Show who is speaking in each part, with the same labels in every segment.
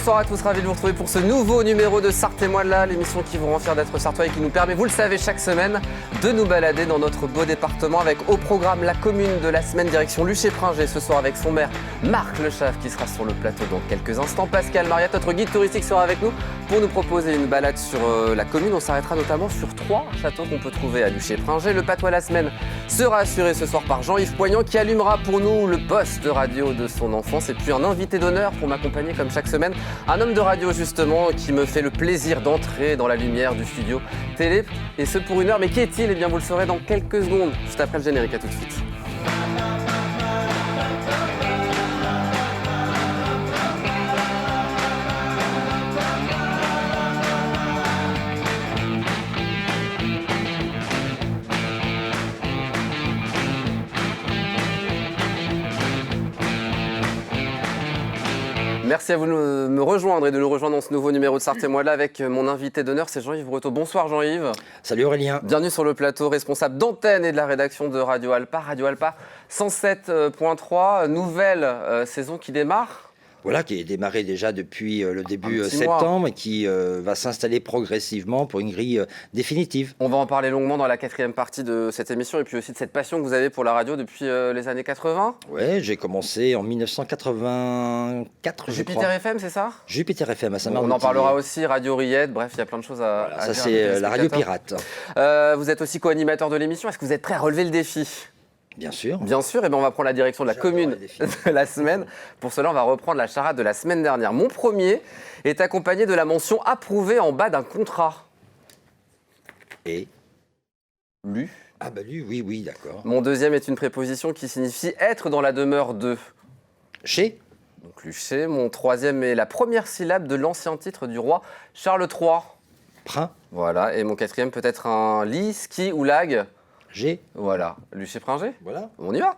Speaker 1: Bonsoir à tous, ravi de vous retrouver pour ce nouveau numéro de Sarthe et moi là, l'émission qui vous rend fiers d'être sartois et qui nous permet, vous le savez, chaque semaine de nous balader dans notre beau département avec au programme la commune de la semaine direction Luché-Pringé ce soir avec son maire Marc Lechave qui sera sur le plateau dans quelques instants. Pascal Mariat, notre guide touristique, sera avec nous pour nous proposer une balade sur la commune. On s'arrêtera notamment sur 3 châteaux qu'on peut trouver à Luché-Pringé. Le patois la semaine sera assuré ce soir par Jean-Yves Poignant qui allumera pour nous le poste de radio de son enfance et puis un invité d'honneur pour m'accompagner comme chaque semaine. Un homme de radio justement qui me fait le plaisir d'entrer dans la lumière du studio télé et ce pour 1 heure. Mais qui est-il? Eh bien vous le saurez dans quelques secondes, juste après le générique. À tout de suite. Merci à vous de me rejoindre et de nous rejoindre dans ce nouveau numéro de Sarthe et moi là avec mon invité d'honneur, c'est Jean-Yves Breteau. Bonsoir Jean-Yves.
Speaker 2: Salut Aurélien.
Speaker 1: Bienvenue sur le plateau, responsable d'antenne et de la rédaction de Radio Alpa. Radio Alpa 107.3, nouvelle saison qui démarre.
Speaker 2: Voilà, qui est démarré déjà depuis le début septembre et qui va s'installer progressivement pour une grille définitive.
Speaker 1: On va en parler longuement dans la 4e partie de cette émission et puis aussi de cette passion que vous avez pour la radio depuis les années 80.
Speaker 2: Ouais, j'ai commencé en 1984,
Speaker 1: Jupiter FM, c'est ça?
Speaker 2: Jupiter FM à Saint-Martin.
Speaker 1: On en parlera aussi, Radio Riette, bref, il y a plein de choses à
Speaker 2: ça
Speaker 1: dire.
Speaker 2: C'est la radio pirate.
Speaker 1: Vous êtes aussi co-animateur de l'émission, est-ce que vous êtes prêt à relever le défi?
Speaker 2: Bien sûr.
Speaker 1: Bien sûr, et bien on va prendre la direction de la commune de la semaine. Pour cela, on va reprendre la charade de la semaine dernière. Mon premier est accompagné de la mention approuvée en bas d'un contrat.
Speaker 2: Et
Speaker 1: Lu.
Speaker 2: Ah bah lu, oui, d'accord.
Speaker 1: Mon deuxième est une préposition qui signifie être dans la demeure de.
Speaker 2: Chez.
Speaker 1: Donc luché. Mon troisième est la première syllabe de l'ancien titre du roi Charles III.
Speaker 2: Prin.
Speaker 1: Voilà, et mon quatrième peut être un lit, ski ou lag.
Speaker 2: G.
Speaker 1: Voilà, Luché-Pringé.
Speaker 2: Voilà.
Speaker 1: On y va.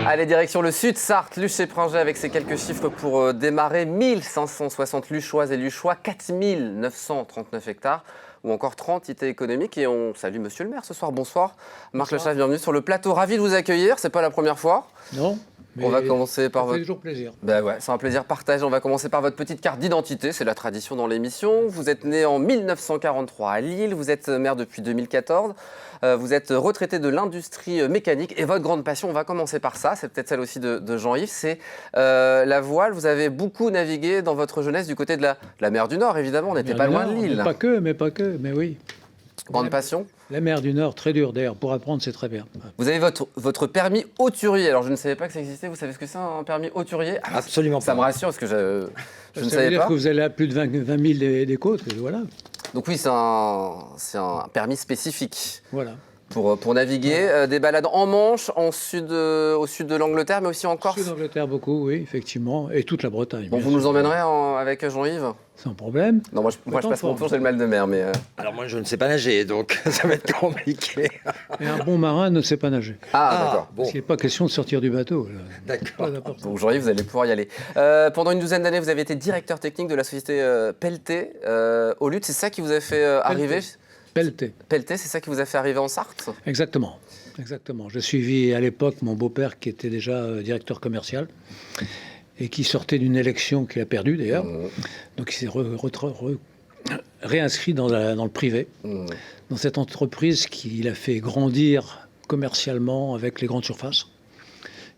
Speaker 1: Allez, direction le sud, Sarthe, Luché-Pringé avec ces quelques chiffres pour démarrer. 1560 Luchoises et Luchois, 4939 hectares ou encore 30 IT économiques. Et on salue monsieur le maire ce soir. Bonsoir. Marc Lechave, bienvenue sur le plateau. Ravi de vous accueillir. C'est pas la première fois.
Speaker 3: Non.
Speaker 1: On va commencer par
Speaker 3: votre... Ça fait toujours plaisir.
Speaker 1: Ben ouais, c'est un plaisir partagé. On va commencer par votre petite carte d'identité. C'est la tradition dans l'émission. Vous êtes né en 1943 à Lille. Vous êtes maire depuis 2014. Vous êtes retraité de l'industrie mécanique. Et votre grande passion, on va commencer par ça. C'est peut-être celle aussi de Jean-Yves. C'est la voile. Vous avez beaucoup navigué dans votre jeunesse du côté de la mer du Nord, évidemment. On n'était pas loin de Lille.
Speaker 3: Pas que, mais oui.
Speaker 1: Grande passion.
Speaker 3: La mer du Nord, très dure d'ailleurs. Pour apprendre, c'est très bien.
Speaker 1: Vous avez votre permis hauturier. Alors, je ne savais pas que ça existait. Vous savez ce que c'est un permis hauturier?
Speaker 2: Absolument pas.
Speaker 1: Ça me rassure parce que je ne savais pas.
Speaker 3: Ça veut dire que vous allez à plus de 20 000 des côtes. Voilà.
Speaker 1: Donc oui, c'est un permis spécifique.
Speaker 3: Voilà.
Speaker 1: Pour naviguer, des balades en Manche, au sud de l'Angleterre, mais aussi en Corse.
Speaker 3: Au sud d'Angleterre, beaucoup, oui, effectivement, et toute la Bretagne.
Speaker 1: Bon, vous nous emmènerez avec Jean-Yves?
Speaker 3: Sans problème.
Speaker 1: Non, moi je passe mon tour, j'ai le mal de mer, mais...
Speaker 2: Alors moi, je ne sais pas nager, donc ça va être compliqué.
Speaker 3: Et un bon marin ne sait pas nager.
Speaker 1: Ah, d'accord.
Speaker 3: Bon. Parce qu'il n'est pas question de sortir du bateau.
Speaker 2: D'accord.
Speaker 1: Donc Jean-Yves, vous allez pouvoir y aller. Pendant une douzaine d'années, vous avez été directeur technique de la société Pelleté au Lutte. C'est ça qui vous a fait arriver...
Speaker 3: Pelleté,
Speaker 1: c'est ça qui vous a fait arriver en Sarthe?
Speaker 3: Exactement. Je suivis à l'époque mon beau-père qui était déjà directeur commercial et qui sortait d'une élection qu'il a perdue d'ailleurs. Donc il s'est réinscrit dans le privé, dans cette entreprise qu'il a fait grandir commercialement avec les grandes surfaces,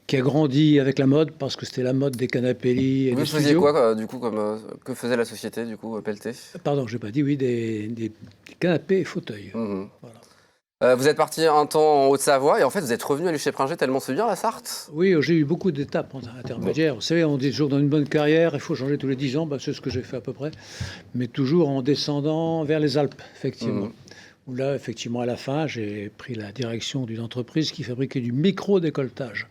Speaker 3: qui a grandi avec la mode, parce que c'était la mode des canapés lits et
Speaker 1: vous
Speaker 3: des
Speaker 1: faisiez
Speaker 3: studios.
Speaker 1: quoi, du coup, que faisait la société, du coup, Pelleté?
Speaker 3: Pardon, je n'ai pas dit, oui, des canapés et fauteuils.
Speaker 1: Voilà. Vous êtes parti un temps en Haute-Savoie et en fait, vous êtes revenu à Luché-Pringé tellement c'est bien, la Sarthe?
Speaker 3: Oui, j'ai eu beaucoup d'étapes intermédiaires. Vous savez, on dit toujours dans une bonne carrière, il faut changer tous les 10 ans, c'est ce que j'ai fait à peu près, mais toujours en descendant vers les Alpes, effectivement. Où là, effectivement, à la fin, j'ai pris la direction d'une entreprise qui fabriquait du micro-décolletage.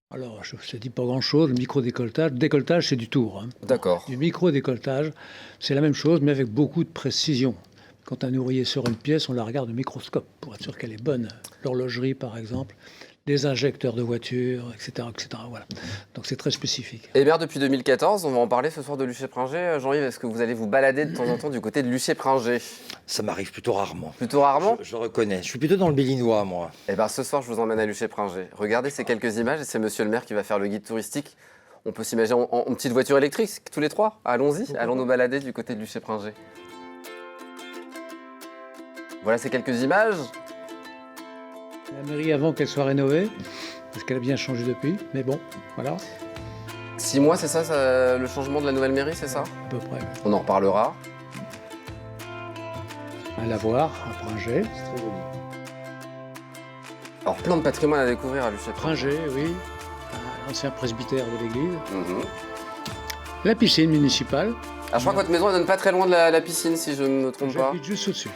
Speaker 3: Alors, je ne vous ai dit pas grand-chose, le décolletage, c'est du tour. Hein.
Speaker 1: D'accord.
Speaker 3: Du micro-décolletage, c'est la même chose, mais avec beaucoup de précision. Quand un ouvrier sort une pièce, on la regarde au microscope pour être sûr qu'elle est bonne. L'horlogerie, par exemple, les injecteurs de voitures, etc. Voilà. Donc c'est très spécifique.
Speaker 1: Et maire depuis 2014, on va en parler ce soir de Luché-Pringé. Jean-Yves, est-ce que vous allez vous balader de temps en temps du côté de Luché-Pringé?
Speaker 2: Ça m'arrive plutôt rarement.
Speaker 1: Plutôt rarement?
Speaker 2: Je reconnais. Je suis plutôt dans le Bélinois, moi.
Speaker 1: Eh bien, ce soir, je vous emmène à Luché-Pringé. Regardez ces quelques images et c'est monsieur le maire qui va faire le guide touristique. On peut s'imaginer en petite voiture électrique, tous les trois. Allons-y, allons nous balader du côté de Luché-Pringé. Voilà ces quelques images.
Speaker 3: La mairie avant qu'elle soit rénovée, parce qu'elle a bien changé depuis, mais bon, voilà.
Speaker 1: 6 mois, c'est ça, le changement de la nouvelle mairie, c'est ça?
Speaker 3: À peu près.
Speaker 1: On en reparlera.
Speaker 3: À la voir, à Pringé.
Speaker 2: C'est très joli.
Speaker 1: Alors, plein de patrimoine à découvrir à Luché-Pringé.
Speaker 3: Pringé, oui. L'ancien presbytère de l'église.
Speaker 1: Mhm.
Speaker 3: La piscine municipale.
Speaker 1: Alors, je crois que votre maison, elle donne pas très loin de la piscine, si je ne me trompe pas.
Speaker 3: J'habite juste au-dessus.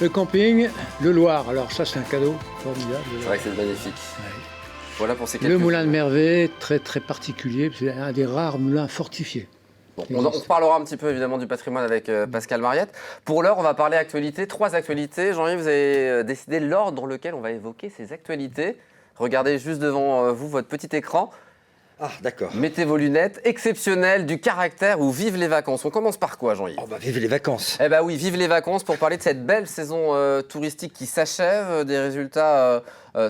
Speaker 3: Le camping, le Loir. Alors ça, c'est un cadeau formidable.
Speaker 1: C'est vrai que c'est magnifique.
Speaker 3: Ouais.
Speaker 1: Voilà pour ces quelques...
Speaker 3: Le moulin de Mervet, très très particulier. C'est un des rares moulins fortifiés.
Speaker 1: Bon, on reparlera un petit peu évidemment du patrimoine avec Pascal Mariette. Pour l'heure, on va parler actualité, 3 actualités. Jean-Yves, vous avez décidé l'ordre dans lequel on va évoquer ces actualités. Regardez juste devant vous votre petit écran.
Speaker 2: Ah, d'accord.
Speaker 1: Mettez vos lunettes. Exceptionnel, du caractère ou vive les vacances. On commence par quoi, Jean-Yves?
Speaker 2: On va vivre les vacances.
Speaker 1: Eh bien oui, vive les vacances pour parler de cette belle saison touristique qui s'achève, des résultats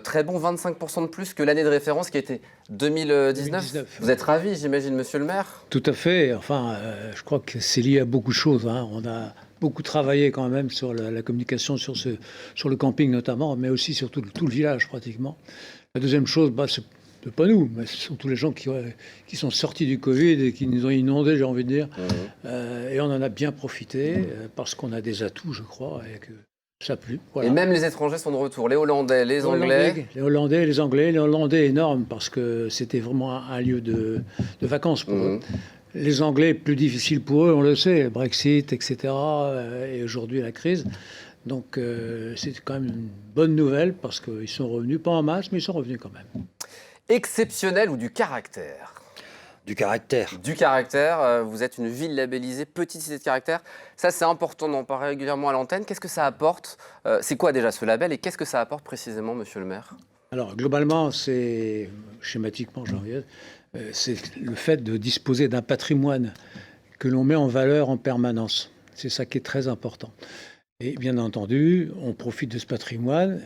Speaker 1: très bons, 25% de plus que l'année de référence qui était 2019. Vous êtes ravi, j'imagine, monsieur le maire?
Speaker 3: Tout à fait. Enfin, je crois que c'est lié à beaucoup de choses. Hein. On a beaucoup travaillé quand même sur la communication, sur le camping notamment, mais aussi sur tout le village pratiquement. La deuxième chose, c'est pas nous, mais ce sont tous les gens qui sont sortis du Covid et qui nous ont inondés, j'ai envie de dire. Et on en a bien profité parce qu'on a des atouts, je crois, et que ça a plu. Voilà.
Speaker 1: Et même les étrangers sont de retour, les Hollandais, les Anglais.
Speaker 3: Les Hollandais énormes parce que c'était vraiment un lieu de vacances pour eux. Les Anglais, plus difficile pour eux, on le sait, Brexit, etc. Et aujourd'hui la crise. Donc c'est quand même une bonne nouvelle parce qu'ils sont revenus, pas en masse, mais ils sont revenus quand même.
Speaker 1: Exceptionnel ou du caractère?
Speaker 2: Du caractère.
Speaker 1: Du caractère, vous êtes une ville labellisée petite cité de caractère. Ça, c'est important d'en parler régulièrement à l'antenne. Qu'est-ce que ça apporte? C'est quoi déjà ce label et qu'est-ce que ça apporte précisément, monsieur le maire?
Speaker 3: Alors, globalement, c'est, schématiquement, c'est le fait de disposer d'un patrimoine que l'on met en valeur en permanence. C'est ça qui est très important. Et bien entendu, on profite de ce patrimoine.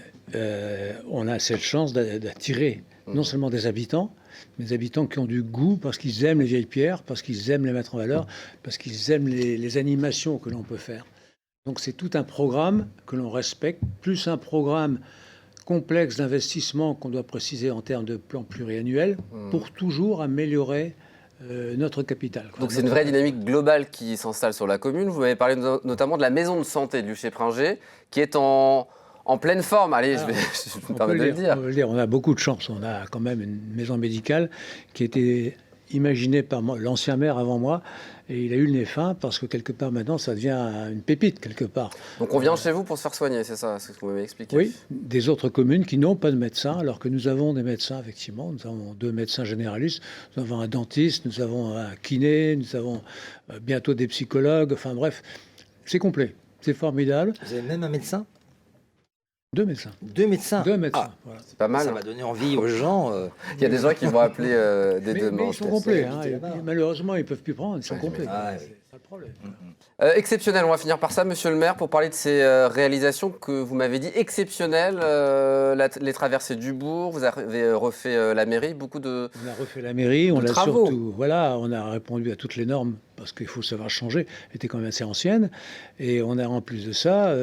Speaker 3: On a cette chance d'attirer non seulement des habitants, mais des habitants qui ont du goût parce qu'ils aiment les vieilles pierres, parce qu'ils aiment les mettre en valeur, parce qu'ils aiment les animations que l'on peut faire. Donc c'est tout un programme que l'on respecte, plus un programme complexe d'investissement qu'on doit préciser en termes de plan pluriannuel pour toujours améliorer notre capital.
Speaker 1: Donc c'est une vraie dynamique globale qui s'installe sur la commune. Vous m'avez parlé notamment de la maison de santé de Luché-Pringé qui est en pleine forme. Allez, je me permets de le dire.
Speaker 3: On peut le dire. On a beaucoup de chance. On a quand même une maison médicale qui a été imaginée par l'ancien maire avant moi. Et il a eu le nez fin parce que quelque part maintenant, ça devient une pépite quelque part.
Speaker 1: Donc on vient chez vous pour se faire soigner, c'est ça, c'est ce que vous m'avez expliqué?
Speaker 3: Oui, des autres communes qui n'ont pas de médecin, alors que nous avons des médecins, effectivement. Nous avons 2 médecins généralistes, nous avons un dentiste, nous avons un kiné, nous avons bientôt des psychologues. Enfin bref, c'est complet, c'est formidable.
Speaker 2: Vous avez même un médecin?
Speaker 3: 2 médecins.
Speaker 2: 2 médecins?
Speaker 3: 2 médecins,
Speaker 2: Ah,
Speaker 3: voilà.
Speaker 1: C'est pas mal.
Speaker 2: Ça m'a donné envie aux gens.
Speaker 1: Il y a des gens qui vont appeler dès demain.
Speaker 3: Mais ils sont complets. Hein, malheureusement, ils ne peuvent plus prendre, ils sont complets.
Speaker 2: Ah,
Speaker 3: C'est pas le problème.
Speaker 1: Exceptionnel, on va finir par ça, monsieur le maire, pour parler de ces réalisations que vous m'avez dit exceptionnelles. Les traversées du bourg, vous avez refait la mairie, beaucoup de
Speaker 3: On a refait la mairie, on l'a
Speaker 1: travaux.
Speaker 3: surtout. Voilà, on a répondu à toutes les normes parce qu'il faut savoir changer. Elle était quand même assez ancienne. Et on a en plus de ça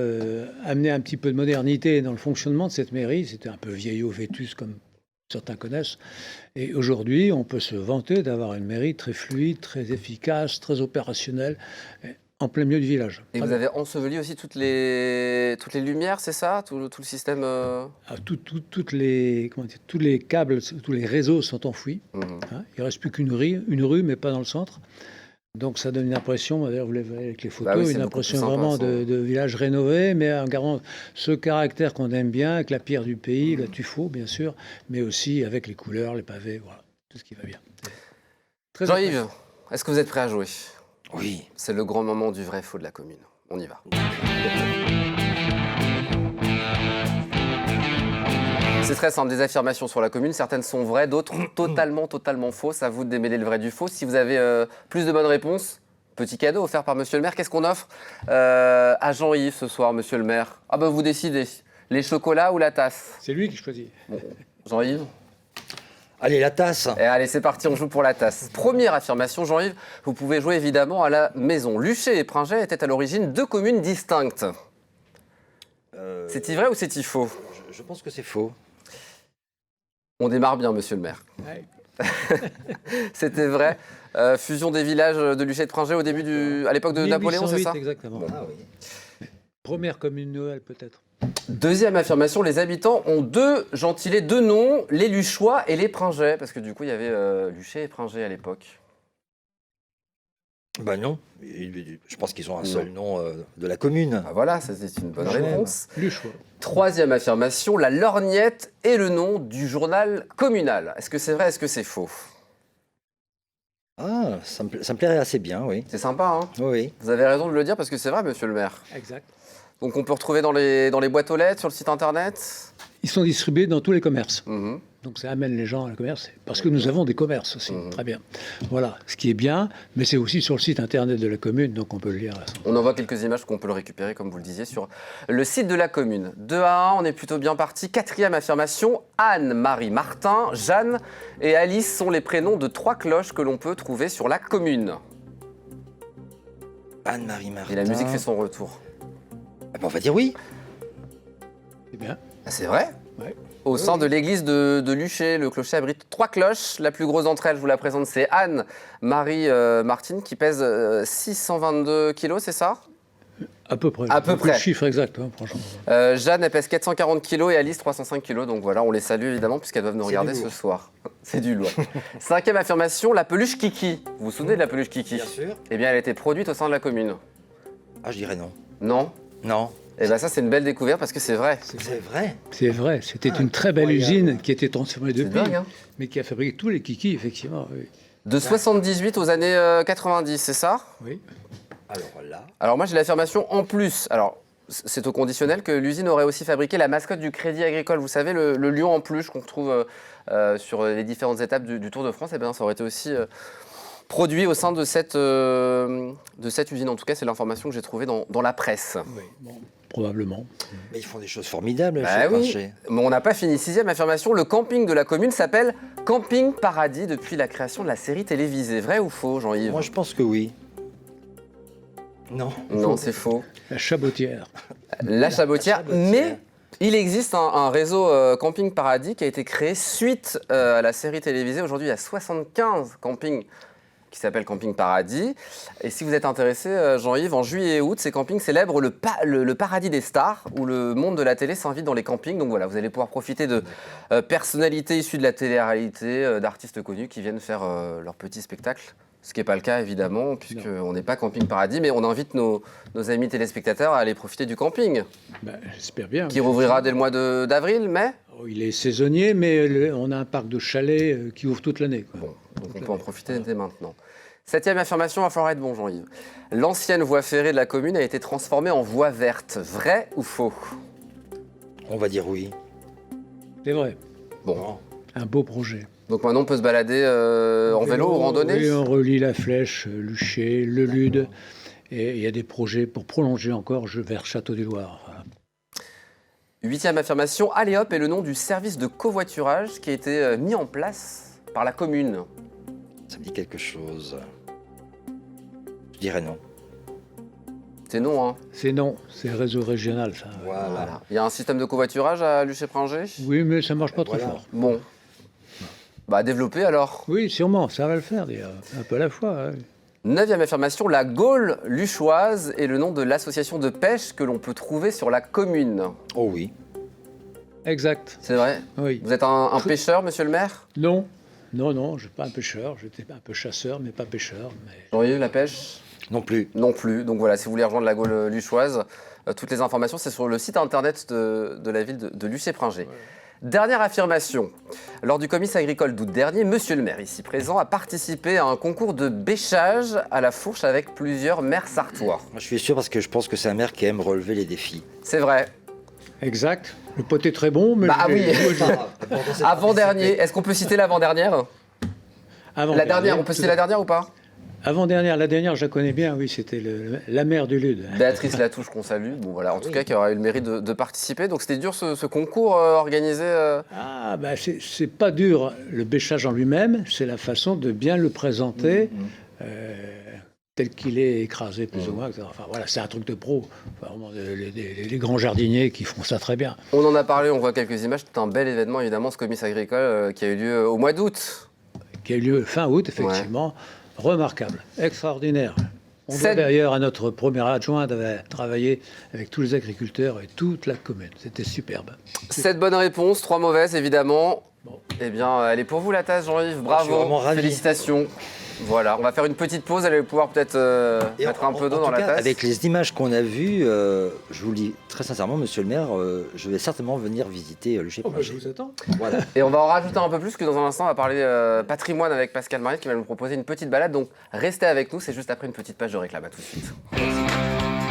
Speaker 3: amené un petit peu de modernité dans le fonctionnement de cette mairie. C'était un peu vieillot, vétus comme certains connaissent. Et aujourd'hui, on peut se vanter d'avoir une mairie très fluide, très efficace, très opérationnelle, en plein milieu du village.
Speaker 1: Et vous avez enseveli aussi toutes les lumières, c'est ça? Tout le système
Speaker 3: tous les câbles, tous les réseaux sont enfouis. Hein. Il ne reste plus qu'une rue, mais pas dans le centre. Donc ça donne une impression, d'ailleurs vous l'avez avec les photos, une impression vraiment de village rénové, mais en gardant ce caractère qu'on aime bien, avec la pierre du pays, la tuffeau bien sûr, mais aussi avec les couleurs, les pavés, voilà, tout ce qui va bien.
Speaker 1: Jean-Yves, est-ce que vous êtes prêt à jouer?
Speaker 2: Oui.
Speaker 1: C'est le grand moment du vrai faux de la commune. On y va. C'est très simple, des affirmations sur la commune. Certaines sont vraies, d'autres totalement fausses. À vous de démêler le vrai du faux. Si vous avez plus de bonnes réponses, petit cadeau offert par Monsieur le maire. Qu'est-ce qu'on offre à Jean-Yves ce soir, Monsieur le maire? Ah ben vous décidez. Les chocolats ou la tasse?
Speaker 3: C'est lui qui choisit.
Speaker 1: Bon. Jean-Yves?
Speaker 2: Allez, la tasse.
Speaker 1: Et allez, c'est parti, on joue pour la tasse. Première affirmation, Jean-Yves, vous pouvez jouer évidemment à la maison. Luché et Pringey étaient à l'origine 2 communes distinctes. C'est-il vrai ou c'est-il faux?
Speaker 2: Je pense que c'est faux.
Speaker 1: On démarre bien, Monsieur le maire.
Speaker 3: Ouais.
Speaker 1: C'était vrai. Fusion des villages de Luché et de Pringey au début à l'époque de Napoléon, c'est ça?
Speaker 3: Exactement.
Speaker 1: Bon.
Speaker 2: Ah oui.
Speaker 3: Première commune Noël, peut-être.
Speaker 1: Deuxième affirmation, les habitants ont 2 gentilés, 2 noms, les Luchois et les Pringey, parce que du coup, il y avait Luché et Pringey à l'époque.
Speaker 2: Ben non. Je pense qu'ils ont un seul nom de la commune.
Speaker 1: Ah voilà, c'est une bonne réponse.
Speaker 3: Luchois.
Speaker 1: Troisième affirmation, la lorgnette est le nom du journal communal. Est-ce que c'est vrai, est-ce que c'est faux?
Speaker 2: Ah, ça me plairait assez bien, oui.
Speaker 1: C'est sympa, hein?
Speaker 2: Oui.
Speaker 1: Vous avez raison de le dire parce que c'est vrai, Monsieur le maire.
Speaker 3: Exact.
Speaker 1: Donc on peut retrouver dans les boîtes aux lettres, sur le site internet.
Speaker 3: Ils sont distribués dans tous les commerces.
Speaker 1: Mhm.
Speaker 3: Donc ça amène les gens à le commerce. Parce que nous avons des commerces aussi. Très bien. Voilà, ce qui est bien. Mais c'est aussi sur le site internet de la commune, donc on peut le lire.
Speaker 1: On envoie quelques images qu'on peut le récupérer, comme vous le disiez, sur le site de la commune. 2-1, on est plutôt bien parti. Quatrième affirmation, Anne, Marie, Martin, Jeanne et Alice sont les prénoms de 3 cloches que l'on peut trouver sur la commune.
Speaker 2: Anne-Marie Martin.
Speaker 1: Et la musique fait son retour.
Speaker 2: Ah ben, on va dire oui.
Speaker 3: C'est bien.
Speaker 1: Ah, c'est vrai?
Speaker 3: Ouais.
Speaker 1: Au sein de l'église de Luché, le clocher abrite 3 cloches. La plus grosse d'entre elles, je vous la présente, c'est Anne-Marie Martine, qui pèse 622 kilos, c'est ça?
Speaker 3: À peu près.
Speaker 1: À peu près.
Speaker 3: Le chiffre exact, hein, franchement.
Speaker 1: Jeanne, elle pèse 440 kilos et Alice 305 kilos. Donc voilà, on les salue évidemment puisqu'elles doivent nous regarder ce soir. C'est du lourd. Cinquième affirmation, la peluche Kiki. Vous vous souvenez de la peluche Kiki?
Speaker 2: Bien sûr.
Speaker 1: Eh bien, elle a été produite au sein de la commune.
Speaker 2: Ah, je dirais non.
Speaker 1: Non?
Speaker 2: Non.
Speaker 1: Eh bien ça, c'est une belle découverte parce que c'est vrai.
Speaker 2: C'est vrai.
Speaker 3: C'est vrai. C'était une très belle usine qui a été transformée
Speaker 1: C'est
Speaker 3: depuis,
Speaker 1: dingue, hein?
Speaker 3: mais qui a fabriqué tous les kikis, effectivement. Oui.
Speaker 1: De 78 aux années 90, c'est ça?
Speaker 3: Oui.
Speaker 2: Alors là.
Speaker 1: Alors moi, j'ai l'affirmation en plus. Alors, c'est au conditionnel que l'usine aurait aussi fabriqué la mascotte du Crédit Agricole. Vous savez, le lion en peluche qu'on retrouve sur les différentes étapes du Tour de France. Eh bien, ça aurait été aussi produit au sein de cette usine. En tout cas, c'est l'information que j'ai trouvée dans la presse.
Speaker 3: Oui, bon, probablement.
Speaker 2: Mais ils font des choses formidables
Speaker 1: Bah
Speaker 2: chez
Speaker 1: oui,
Speaker 2: Pringey.
Speaker 1: mais on n'a pas fini. 6e affirmation, le camping de la commune s'appelle Camping Paradis depuis la création de la série télévisée. Vrai ou faux, Jean-Yves?
Speaker 2: Moi, je pense que oui. Non.
Speaker 1: Non, c'est faux.
Speaker 3: La Chabotière.
Speaker 1: La Chabotière,
Speaker 2: Chabotière.
Speaker 1: mais il existe un réseau Camping Paradis qui a été créé suite à la série télévisée. Aujourd'hui, il y a 75 campings qui s'appellent Camping Paradis. Et si vous êtes intéressé, Jean-Yves, en juillet et août, ces campings célèbrent le paradis des stars, où le monde de la télé s'invite dans les campings. Donc voilà, vous allez pouvoir profiter de personnalités issues de la télé-réalité, d'artistes connus qui viennent faire leur petit spectacle. Ce qui n'est pas le cas, évidemment, puisqu'on n'est pas Camping Paradis, mais on invite nos amis téléspectateurs à aller profiter du camping,
Speaker 3: Ben, j'espère bien.
Speaker 1: qui rouvrira dès le mois d'avril, mai.
Speaker 3: Oh, il est saisonnier, mais on a un parc de chalets qui ouvre toute l'année, quoi.
Speaker 1: Bon, donc on peut en profiter dès maintenant. 7e affirmation, il va falloir être bon, Jean-Yves. L'ancienne voie ferrée de la commune a été transformée en voie verte. Vrai ou faux?
Speaker 2: On va dire oui.
Speaker 3: C'est vrai.
Speaker 1: Bon,
Speaker 3: Un beau projet.
Speaker 1: donc maintenant on peut se balader en vélo ou randonnée?
Speaker 3: Oui, on relie la Flèche, Luché, le Lude. Et il y a des projets pour prolonger encore vers Château-du-Loir. Voilà.
Speaker 1: 8e affirmation, Alléop est le nom du service de covoiturage qui a été mis en place par la commune.
Speaker 2: Ça me dit quelque chose. Je dirais non.
Speaker 1: C'est non, hein?
Speaker 3: C'est non, c'est réseau régional, ça.
Speaker 2: Voilà.
Speaker 1: Il y a un système de covoiturage à Luché-Pringey?
Speaker 3: Oui, mais ça marche pas trop
Speaker 2: Voilà.
Speaker 3: fort.
Speaker 1: Bon. Bah développer alors.
Speaker 3: Oui, sûrement, ça va le faire, d'ailleurs. Un peu à la fois. Ouais.
Speaker 1: 9e affirmation, la Gaule luchoise est le nom de l'association de pêche que l'on peut trouver sur la commune.
Speaker 2: Oh oui.
Speaker 3: Exact.
Speaker 1: C'est vrai?
Speaker 3: Oui.
Speaker 1: Vous êtes un pêcheur, monsieur le maire?
Speaker 3: Non, non, je ne suis pas un pêcheur. J'étais un peu chasseur, mais pas pêcheur. Mais...
Speaker 1: Jean-Yves, la pêche?
Speaker 2: Non plus.
Speaker 1: Non plus. Donc voilà, si vous voulez rejoindre la Gaule luchoise, toutes les informations, c'est sur le site internet de la ville de Luché-Pringey. Ouais. Dernière affirmation. Lors du comice agricole d'août dernier, monsieur le maire, ici présent, a participé à un concours de bêchage à la fourche avec plusieurs maires sartois.
Speaker 2: Moi, je suis sûr parce que je pense que c'est un maire qui aime relever les défis.
Speaker 1: C'est vrai.
Speaker 3: Exact. Le pot est très bon, mais...
Speaker 1: Bah oui.
Speaker 2: C'est
Speaker 1: Avant-dernier. Est-ce qu'on peut citer l'avant-dernière? La dernière, on peut citer la dernière ou pas?
Speaker 3: Avant-dernière, la dernière, je la connais bien, oui, c'était la mère du Lude.
Speaker 1: Béatrice Latouche qu'on salue, bon voilà, en tout cas qui aura eu le mérite de participer. Donc c'était dur ce concours organisé.
Speaker 3: Ah, bah c'est pas dur le bêchage en lui-même, c'est la façon de bien le présenter, tel qu'il est écrasé plus ou moins. Enfin voilà, c'est un truc de pro. Enfin, vraiment, les grands jardiniers qui font ça très bien.
Speaker 1: On en a parlé, on voit quelques images. C'était un bel événement évidemment, ce comice agricole qui a eu lieu au mois d'août.
Speaker 3: Qui a eu lieu fin août, effectivement. Ouais. Remarquable, extraordinaire. On doit d'ailleurs à notre premier adjoint d'avoir travaillé avec tous les agriculteurs et toute la commune. C'était superbe.
Speaker 1: 7 bonnes réponses, 3 mauvaises évidemment. Bon. Eh bien, elle est pour vous la tasse, Jean-Yves. Bravo, félicitations. Voilà, on va faire une petite pause. Allez pouvoir peut-être mettre un peu d'eau dans la tasse.
Speaker 2: Avec les images qu'on a vues, je vous le dis très sincèrement, monsieur le maire, je vais certainement venir visiter le chez
Speaker 3: Je vous attends.
Speaker 1: Voilà. Et on va en rajouter un peu plus, que dans un instant, on va parler patrimoine avec Pascal Mariette qui va nous proposer une petite balade. Donc restez avec nous, c'est juste après une petite page de réclame. À tout de suite.